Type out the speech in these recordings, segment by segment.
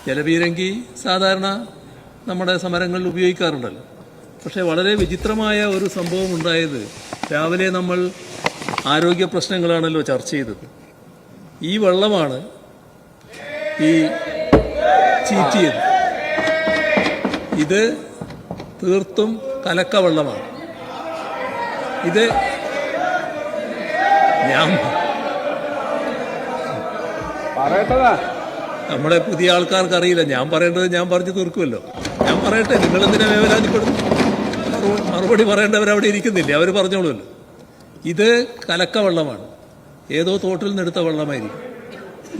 ജലപീരങ്കി സാധാരണ നമ്മുടെ സമരങ്ങളിൽ ഉപയോഗിക്കാറുണ്ടല്ലോ. പക്ഷേ വളരെ വിചിത്രമായ ഒരു സംഭവം ഉണ്ടായത് രാവിലെ നമ്മൾ ആരോഗ്യ പ്രശ്നങ്ങളാണല്ലോ ചർച്ച ചെയ്തത്. ഈ വെള്ളമാണ് ഈ ചീറ്റിയത്. ഇത് തീർത്തും കലക്ക വെള്ളമാണ്. ഇത് ഞാൻ നമ്മുടെ പുതിയ ആൾക്കാർക്ക് അറിയില്ല. ഞാൻ പറയേണ്ടത് ഞാൻ പറഞ്ഞു തീർക്കുമല്ലോ. ഞാൻ പറയട്ടെ, നിങ്ങളെന്തിനാ വേവലാതിപ്പെടുന്നു? മറുപടി പറയേണ്ടവരവിടെ ഇരിക്കുന്നില്ലേ, അവർ പറഞ്ഞോളൂല്ലോ. ഇത് കലക്ക വെള്ളമാണ്, ഏതോ തോട്ടിൽ നിന്നെടുത്ത വെള്ളമായിരിക്കും.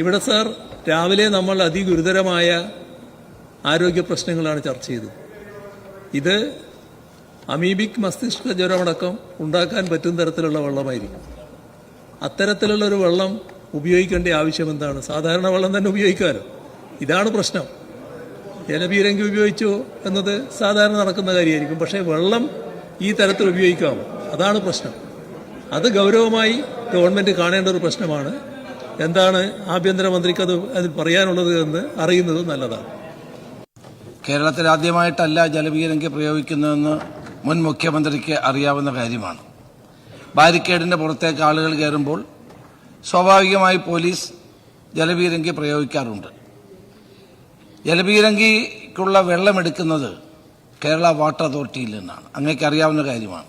ഇവിടെ സാർ രാവിലെ നമ്മൾ അതിഗുരുതരമായ ആരോഗ്യ പ്രശ്നങ്ങളാണ് ചർച്ച ചെയ്തത്. ഇത് അമീബിക് മസ്തിഷ്ക ജ്വരമടക്കം ഉണ്ടാക്കാൻ പറ്റുന്ന തരത്തിലുള്ള വെള്ളമായിരിക്കും. അത്തരത്തിലുള്ളൊരു വെള്ളം ഉപയോഗിക്കേണ്ട ആവശ്യം എന്താണ്? സാധാരണ വെള്ളം തന്നെ ഉപയോഗിക്കാമല്ലോ. ഇതാണ് പ്രശ്നം. ജലപീരങ്കി ഉപയോഗിച്ചോ എന്നത് സാധാരണ നടക്കുന്ന കാര്യമായിരിക്കും. പക്ഷേ വെള്ളം ഈ തരത്തിൽ ഉപയോഗിക്കാമോ? അതാണ് പ്രശ്നം. അത് ഗൗരവമായി ഗവൺമെൻറ് കാണേണ്ട ഒരു പ്രശ്നമാണ്. എന്താണ് ആഭ്യന്തരമന്ത്രിക്ക് അതിൽ പറയാനുള്ളത് എന്ന് അറിയുന്നത് നല്ലതാണ്. കേരളത്തിൽ ആദ്യമായിട്ടല്ല ജലപീരങ്കി പ്രയോഗിക്കുന്നതെന്ന് മുൻ മുഖ്യമന്ത്രിക്ക് അറിയാവുന്ന കാര്യമാണ്. ബാരിക്കേഡിന്റെ പുറത്തേക്ക് ആളുകൾ കയറുമ്പോൾ സ്വാഭാവികമായി പോലീസ് ജലപീരങ്കി പ്രയോഗിക്കാറുണ്ട്. ജലപീരങ്കിക്കുള്ള വെള്ളമെടുക്കുന്നത് കേരള വാട്ടർ അതോറിറ്റിയിൽ നിന്നാണ്. അങ്ങേക്ക് അറിയാവുന്ന കാര്യമാണ്.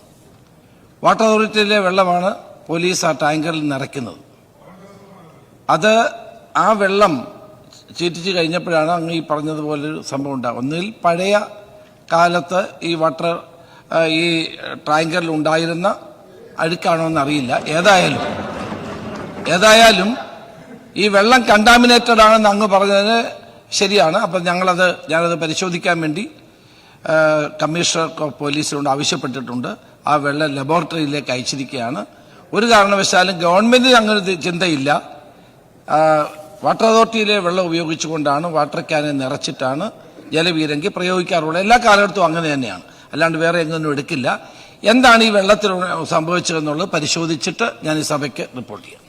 വാട്ടർ അതോറിറ്റിയിലെ വെള്ളമാണ് പോലീസ് ആ ടാങ്കറിൽ നിറയ്ക്കുന്നത്. ആ വെള്ളം ചീറ്റിച്ച് കഴിഞ്ഞപ്പോഴാണ് അങ്ങ് ഈ പറഞ്ഞതുപോലൊരു സംഭവം ഉണ്ടാകും. ഒന്നിൽ പഴയ കാലത്ത് ഈ ടാങ്കറിൽ ഉണ്ടായിരുന്ന അഴുക്കാണോ എന്നറിയില്ല. ഏതായാലും ഈ വെള്ളം കണ്ടാമിനേറ്റഡ് ആണെന്ന് അങ്ങ് പറഞ്ഞതിന് ശരിയാണ്. അപ്പം ഞാനത് പരിശോധിക്കാൻ വേണ്ടി കമ്മീഷണർ ഓഫ് പോലീസിനോട് ആവശ്യപ്പെട്ടിട്ടുണ്ട്. ആ വെള്ളം ലബോറട്ടറിയിലേക്ക് അയച്ചിരിക്കുകയാണ്. ഒരു കാരണവശാലും ഗവൺമെന്റിന് അങ്ങനെ ചിന്തയില്ല. വാട്ടർ അതോറിറ്റിയിലെ വെള്ളം ഉപയോഗിച്ചുകൊണ്ടാണ് വാട്ടർ ക്യാനെ നിറച്ചിട്ടാണ് ജലപീരങ്കി പ്രയോഗിക്കാറുള്ളത്. എല്ലാ കാലഘട്ടവും അങ്ങനെ തന്നെയാണ്, അല്ലാണ്ട് വേറെ എങ്ങൊന്നും എടുക്കില്ല. എന്താണ് ഈ വെള്ളത്തിൽ സംഭവിച്ചതെന്നുള്ളത് പരിശോധിച്ചിട്ട് ഞാൻ ഈ സഭയ്ക്ക് റിപ്പോർട്ട് ചെയ്യാം.